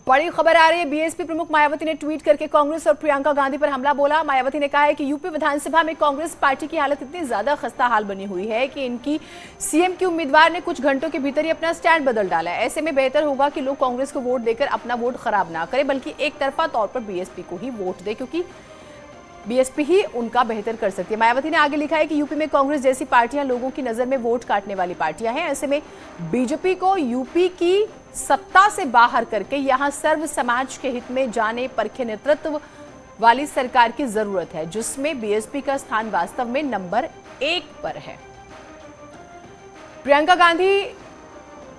बड़ी खबर आ रही है। बीएसपी प्रमुख मायावती ने ट्वीट करके कांग्रेस और प्रियंका गांधी पर हमला बोला। मायावती ने कहा है कि यूपी विधानसभा में कांग्रेस पार्टी की हालत इतनी ज्यादा खस्ता हाल बनी हुई है कि इनकी सीएम की उम्मीदवार ने कुछ घंटों के भीतर ही अपना स्टैंड बदल डाला है। ऐसे में बेहतर होगा कि लोग कांग्रेस को वोट देकर अपना वोट खराब ना करें, बल्कि एक तरफा तौर पर बीएसपी को ही वोट दे, क्योंकि बीएसपी ही उनका बेहतर कर सकती है। मायावती ने आगे लिखा है कि यूपी में कांग्रेस जैसी पार्टियां लोगों की नजर में वोट काटने वाली पार्टियां हैं। ऐसे में बीजेपी को यूपी की सत्ता से बाहर करके यहां सर्व समाज के हित में जाने परखे नेतृत्व वाली सरकार की जरूरत है, जिसमें बीएसपी का स्थान वास्तव में नंबर 1 पर है। प्रियंका गांधी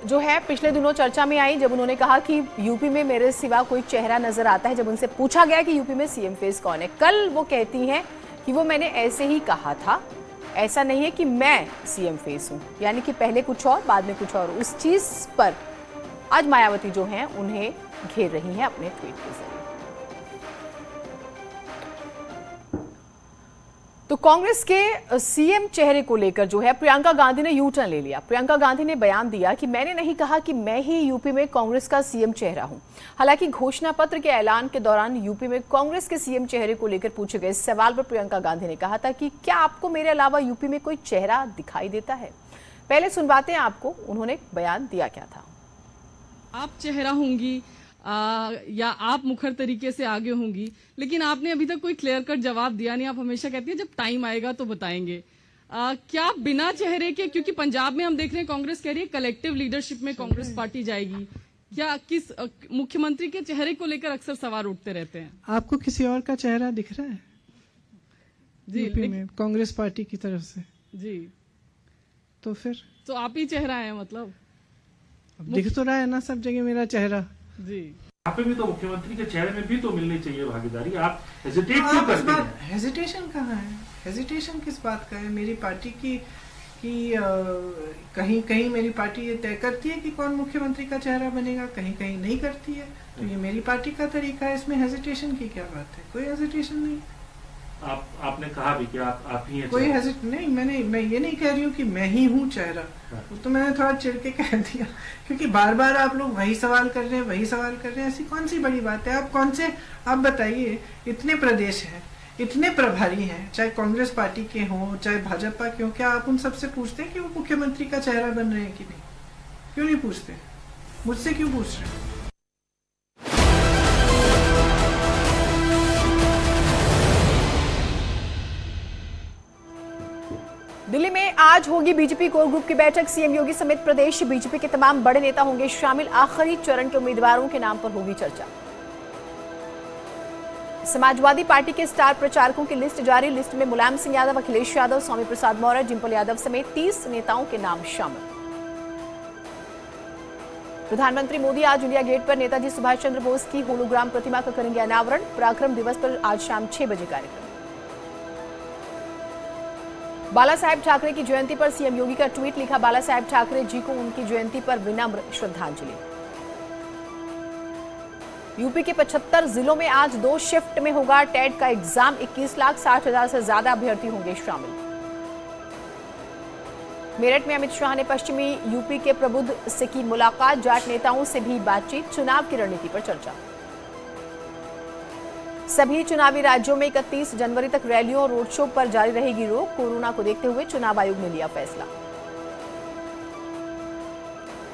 जो है पिछले दिनों चर्चा में आई जब उन्होंने कहा कि यूपी में मेरे सिवा कोई चेहरा नजर आता है। जब उनसे पूछा गया कि यूपी में सीएम फेस कौन है, कल वो कहती हैं कि वो मैंने ऐसे ही कहा था, ऐसा नहीं है कि मैं सीएम फेस हूं, यानी कि पहले कुछ और बाद में कुछ और। उस चीज पर आज मायावती जो हैं उन्हें घेर रही हैं अपने ट्वीट के जरिए। तो कांग्रेस के सीएम चेहरे को लेकर जो है प्रियंका गांधी ने यू टर्न ले लिया। प्रियंका गांधी ने बयान दिया कि मैंने नहीं कहा कि मैं ही यूपी में कांग्रेस का सीएम चेहरा हूं। हालांकि घोषणा पत्र के ऐलान के दौरान यूपी में कांग्रेस के सीएम चेहरे को लेकर पूछे गए सवाल पर प्रियंका गांधी ने कहा था कि क्या आपको मेरे अलावा यूपी में कोई चेहरा दिखाई देता है। पहले सुनवाते हैं आपको उन्होंने बयान दिया क्या था। आप चेहरा होंगी या आप मुखर तरीके से आगे होंगी, लेकिन आपने अभी तक कोई क्लियर कट जवाब दिया नहीं। आप हमेशा कहती हैं जब टाइम आएगा तो बताएंगे। क्या बिना चेहरे के, क्योंकि पंजाब में हम देख रहे हैं कांग्रेस कह रही है कलेक्टिव लीडरशिप में कांग्रेस पार्टी जाएगी, क्या किस मुख्यमंत्री के चेहरे को लेकर अक्सर सवाल उठते रहते हैं। आपको किसी और का चेहरा दिख रहा है जी यूपी में कांग्रेस पार्टी की तरफ से? जी, तो फिर तो आप ही चेहरा है, मतलब अब दिख तो रहा है ना सब जगह मेरा चेहरा। जी, यहाँ पे भी तो मुख्यमंत्री के चेहरे में भी तो मिलनी चाहिए भागीदारी। आप हेजिटेट क्यों करते हैं? हेजिटेशन कहाँ है? हेजिटेशन किस बात का है? मेरी पार्टी की कहीं कहीं मेरी पार्टी ये तय करती है कि कौन मुख्यमंत्री का चेहरा बनेगा, कहीं कहीं नहीं करती है। तो ये मेरी पार्टी का तरीका है, इसमें हेजिटेशन की क्या बात है? कोई हेजिटेशन नहीं। आपने कहा भी कि आप ही हैं कोई चेहरा। हेजिट नहीं, मैं ये नहीं कह रही हूँ कि मैं ही हूँ चेहरा। वो तो मैंने थोड़ा चिढ़ के कह दिया, क्योंकि बार बार आप लोग वही सवाल कर रहे हैं, वही सवाल कर रहे हैं। ऐसी कौन सी बड़ी बात है? आप कौन से, आप बताइए, इतने प्रदेश हैं, इतने प्रभारी हैं, चाहे कांग्रेस पार्टी के हों चाहे भाजपा के हों, क्या आप उन सबसे पूछते हैं कि वो मुख्यमंत्री का चेहरा बन रहे हैं कि नहीं? क्यों नहीं पूछते? मुझसे क्यों पूछ रहे हैं? दिल्ली में आज होगी बीजेपी कोर ग्रुप की बैठक। सीएम योगी समेत प्रदेश बीजेपी के तमाम बड़े नेता होंगे शामिल। आखिरी चरण के उम्मीदवारों के नाम पर होगी चर्चा। समाजवादी पार्टी के स्टार प्रचारकों की लिस्ट जारी। लिस्ट में मुलायम सिंह यादव, अखिलेश यादव, स्वामी प्रसाद मौर्य, डिंपल यादव समेत 30 नेताओं के नाम शामिल। प्रधानमंत्री मोदी आज इंडिया गेट पर नेताजी सुभाष चंद्र बोस की होलोग्राम प्रतिमा का करेंगे अनावरण। पराक्रम दिवस पर आज शाम 6 बजे कार्यक्रम। बाला साहेब ठाकरे की जयंती पर सीएम योगी का ट्वीट। लिखा, बाला साहेब ठाकरे जी को उनकी जयंती पर विनम्र श्रद्धांजलि। यूपी के 75 जिलों में आज 2 शिफ्ट में होगा टेट का एग्जाम। 21,60,000 से ज्यादा अभ्यर्थी होंगे शामिल। मेरठ में अमित शाह ने पश्चिमी यूपी के प्रबुद्ध से की मुलाकात। जाट नेताओं से भी बातचीत। चुनाव की रणनीति पर चर्चा। सभी चुनावी राज्यों में 31 जनवरी तक रैलियों और रोड शो पर जारी रहेगी रोक। कोरोना को देखते हुए चुनाव आयोग ने लिया फैसला।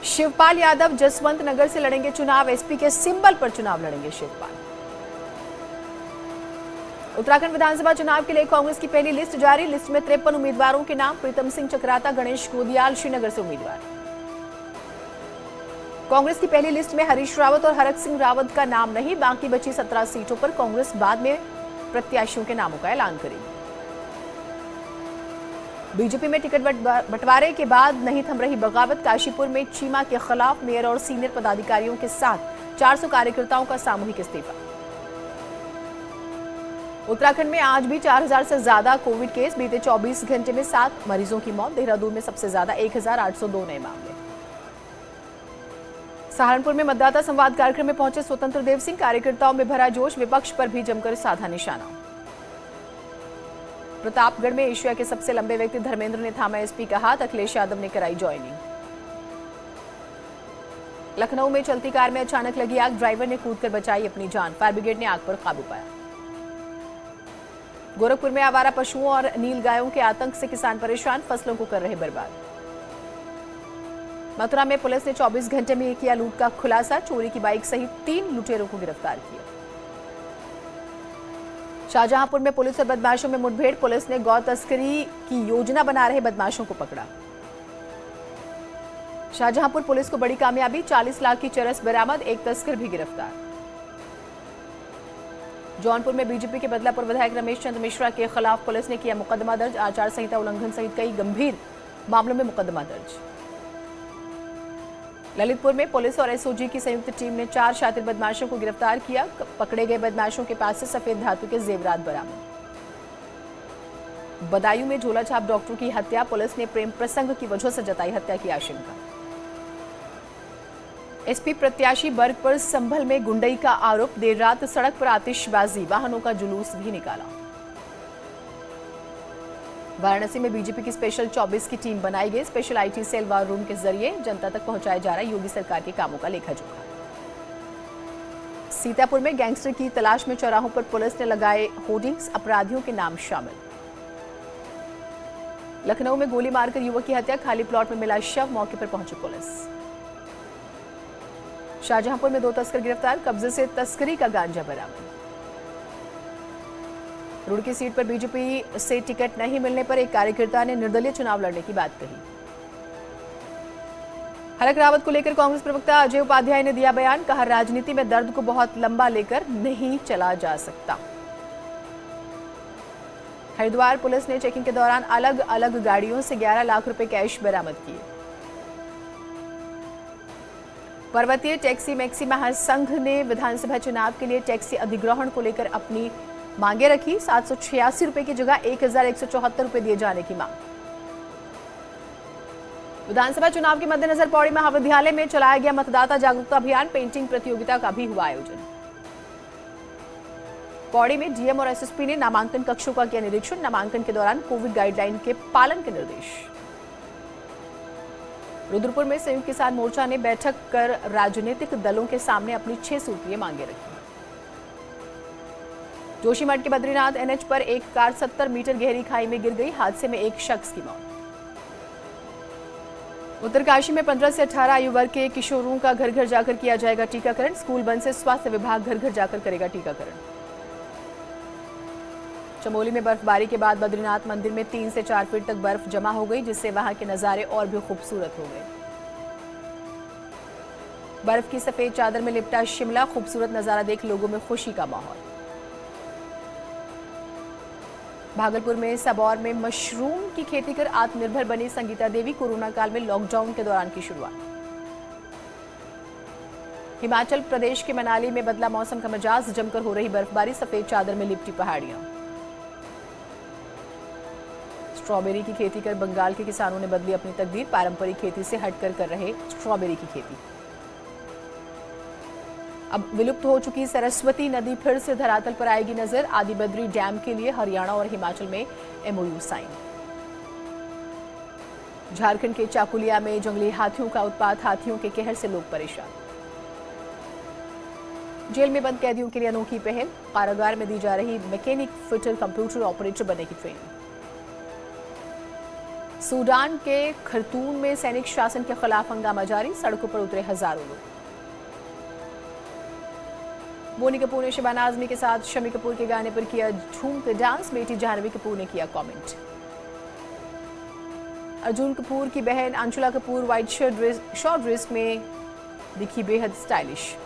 शिवपाल यादव जसवंत नगर से लड़ेंगे चुनाव। एसपी के सिंबल पर चुनाव लड़ेंगे शिवपाल। उत्तराखंड विधानसभा चुनाव के लिए कांग्रेस की पहली लिस्ट जारी। लिस्ट में 53 उम्मीदवारों के नाम। प्रीतम सिंह चक्राता, गणेश गोदियाल श्रीनगर से उम्मीदवार। कांग्रेस की पहली लिस्ट में हरीश रावत और हरक सिंह रावत का नाम नहीं। बाकी बची 17 सीटों पर कांग्रेस बाद में प्रत्याशियों के नामों का ऐलान करेगी। बीजेपी में टिकट बंटवारे के बाद नहीं थम रही बगावत। काशीपुर में चीमा के खिलाफ मेयर और सीनियर पदाधिकारियों के साथ 400 कार्यकर्ताओं का सामूहिक इस्तीफा। उत्तराखंड में आज भी 4000 से ज्यादा कोविड केस। बीते 24 घंटे में 7 मरीजों की मौत। देहरादून में सबसे ज्यादा 1802 नए मामले। सहारनपुर में मतदाता संवाद कार्यक्रम में पहुंचे स्वतंत्र देव सिंह। कार्यकर्ताओं में भरा जोश। विपक्ष पर भी जमकर साधा निशाना। प्रतापगढ़ में एशिया के सबसे लंबे व्यक्ति धर्मेंद्र ने थामा एसपी का हाथ। अखिलेश यादव ने कराई ज्वाइनिंग। लखनऊ में चलती कार में अचानक लगी आग, ड्राइवर ने कूदकर बचाई अपनी जान, फायर ब्रिगेड ने आग पर काबू पाया। गोरखपुर में आवारा पशुओं और नील गायों के आतंक से किसान परेशान, फसलों को कर रहे बर्बाद। मथुरा में पुलिस ने 24 घंटे में किया लूट का खुलासा, चोरी की बाइक सहित 3 लुटेरों को गिरफ्तार किया। शाहजहांपुर में पुलिस और बदमाशों में मुठभेड़, पुलिस ने गौ तस्करी की योजना बना रहे बदमाशों को पकड़ा। शाहजहांपुर पुलिस को बड़ी कामयाबी, 40 लाख की चरस बरामद, एक तस्कर भी गिरफ्तार। जौनपुर में बीजेपी के बदलापुर विधायक रमेश चंद्र मिश्रा के खिलाफ पुलिस ने किया मुकदमा दर्ज, आचार संहिता उल्लंघन सहित कई गंभीर मामलों में मुकदमा दर्ज। ललितपुर में पुलिस और एसओजी की संयुक्त टीम ने 4 शातिर बदमाशों को गिरफ्तार किया, पकड़े गए बदमाशों के पास से सफेद धातु के जेवरात बरामद। बदायूं में झोला छाप डॉक्टर की हत्या, पुलिस ने प्रेम प्रसंग की वजह से जताई हत्या की आशंका। एसपी प्रत्याशी वर्ग पर संभल में गुंडई का आरोप, देर रात सड़क पर आतिशबाजी, वाहनों का जुलूस भी निकाला। वाराणसी में बीजेपी की स्पेशल 24 की टीम बनाई गई, special IT cell war room के जरिए जनता तक पहुंचाया जा रहा है योगी सरकार के कामों का लेखा जोखा। सीतापुर में गैंगस्टर की तलाश में चौराहों पर पुलिस ने लगाए होर्डिंग्स, अपराधियों के नाम शामिल। लखनऊ में गोली मारकर युवक की हत्या, खाली प्लॉट में मिला शव, मौके पर पहुंची पुलिस। शाहजहांपुर में 2 तस्कर गिरफ्तार, कब्जे से तस्करी का गांजा बरामद। रुड़की सीट पर बीजेपी से टिकट नहीं मिलने पर एक कार्यकर्ता ने निर्दलीय चुनाव लड़ने की बात कही। हलक रावत को लेकर कांग्रेस प्रवक्ता अजय उपाध्याय ने दिया बयान, कहा राजनीति में दर्द को बहुत लंबा लेकर नहीं चला जा सकता। हरिद्वार पुलिस ने चेकिंग के दौरान अलग अलग गाड़ियों से 11 लाख रुपए कैश बरामद किए। पर्वतीय टैक्सी मैक्सी महासंघ ने विधानसभा चुनाव के लिए टैक्सी अधिग्रहण को लेकर अपनी मांगे रखी, 786 रुपए की जगह 1174 रुपए दिए जाने की मांग। विधानसभा चुनाव के मद्देनजर पौड़ी महाविद्यालय में चलाया गया मतदाता जागरूकता अभियान, पेंटिंग प्रतियोगिता का भी हुआ आयोजन। पौड़ी में डीएम और एसएसपी ने नामांकन कक्षों का किया निरीक्षण, नामांकन के दौरान कोविड गाइडलाइन के पालन के निर्देश। रुद्रपुर में संयुक्त किसान मोर्चा ने बैठक कर राजनीतिक दलों के सामने अपनी 6 सूत्रीय मांगे रखी। जोशीमठ के बद्रीनाथ एनएच पर एक कार 70 मीटर गहरी खाई में गिर गई, हादसे में एक शख्स की मौत। उत्तरकाशी में 15 से 18 आयु वर्ग के किशोरों का घर घर जाकर किया जाएगा टीकाकरण, स्कूल बंद से स्वास्थ्य विभाग घर घर जाकर करेगा टीकाकरण। चमोली में बर्फबारी के बाद बद्रीनाथ मंदिर में 3 से 4 फीट तक बर्फ जमा हो गई, जिससे वहां के नजारे और भी खूबसूरत हो गए। बर्फ की सफेद चादर में लिपटा शिमला, खूबसूरत नजारा देख लोगों में खुशी का माहौल। भागलपुर में सबौर में मशरूम की खेती कर आत्मनिर्भर बनी संगीता देवी, कोरोना काल में लॉकडाउन के दौरान की शुरुआत। हिमाचल प्रदेश के मनाली में बदला मौसम का मिजाज, जमकर हो रही बर्फबारी, सफेद चादर में लिपटी पहाड़ियां। स्ट्रॉबेरी की खेती कर बंगाल के किसानों ने बदली अपनी तकदीर, पारंपरिक खेती से हटकर कर रहे स्ट्रॉबेरी की खेती। अब विलुप्त हो चुकी सरस्वती नदी फिर से धरातल पर आएगी नजर, आदि बद्री डैम के लिए हरियाणा और हिमाचल में एमओयू साइन। झारखंड के चाकुलिया में जंगली हाथियों का उत्पात, हाथियों के कहर से लोग परेशान। जेल में बंद कैदियों के लिए अनोखी पहल, कारागार में दी जा रही मैकेनिक फिटर कंप्यूटर ऑपरेटर बनने की ट्रेनिंग। सूडान के खरतूम में सैनिक शासन के खिलाफ हंगामा जारी, सड़कों पर उतरे हजारों लोग। बोनी कपूर ने शबाना आजमी के साथ शमी कपूर के गाने पर किया झूमकर डांस, बेटी जाह्नवी कपूर ने किया कमेंट। अर्जुन कपूर की बहन Anshula Kapoor white short dress में दिखी बेहद स्टाइलिश।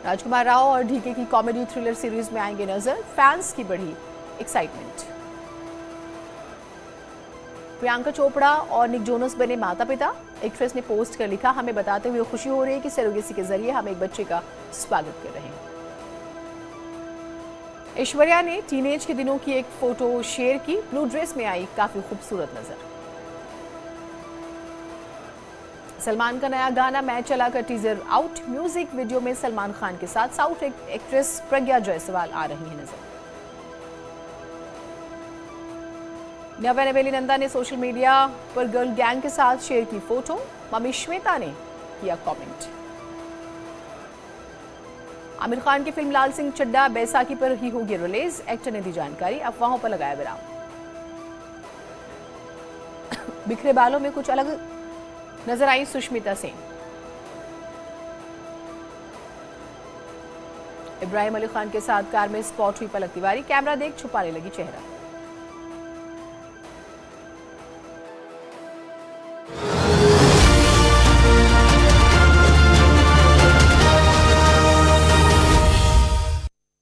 राजकुमार राव और ढीके की कॉमेडी थ्रिलर सीरीज में आएंगे नजर, फैंस की बढ़ी एक्साइटमेंट। प्रियंका चोपड़ा और निक जोनस बने माता पिता, एक्ट्रेस ने पोस्ट कर लिखा, हमें बताते हुए खुशी हो रही है कि सरोगेसी के जरिए हम एक बच्चे का स्वागत कर रहे हैं। ऐश्वर्या ने टीनेज के दिनों की एक फोटो शेयर की, ब्लू ड्रेस में आई काफी खूबसूरत नजर। सलमान का नया गाना मैं चला का टीजर आउट, म्यूजिक वीडियो में सलमान खान के साथ साउथ एक्ट्रेस प्रज्ञा जायसवाल आ रही है नजर। नव्या नवेली नंदा ने सोशल मीडिया पर गर्ल गैंग के साथ शेयर की फोटो। मम्मी श्वेता ने किया कमेंट। आमिर खान की फिल्म लाल सिंह चड्ढा बैसाखी पर ही होगी रिलीज। एक्टर ने दी जानकारी। अफवाहों पर लगाया विराम। बिखरे बालों में कुछ अलग नजर आई सुष्मिता सेन। इब्राहिम अली खान के साथ कार में स्पॉट हुई पलक तिवारी। कैमरा देख छुपाने लगी चेहरा।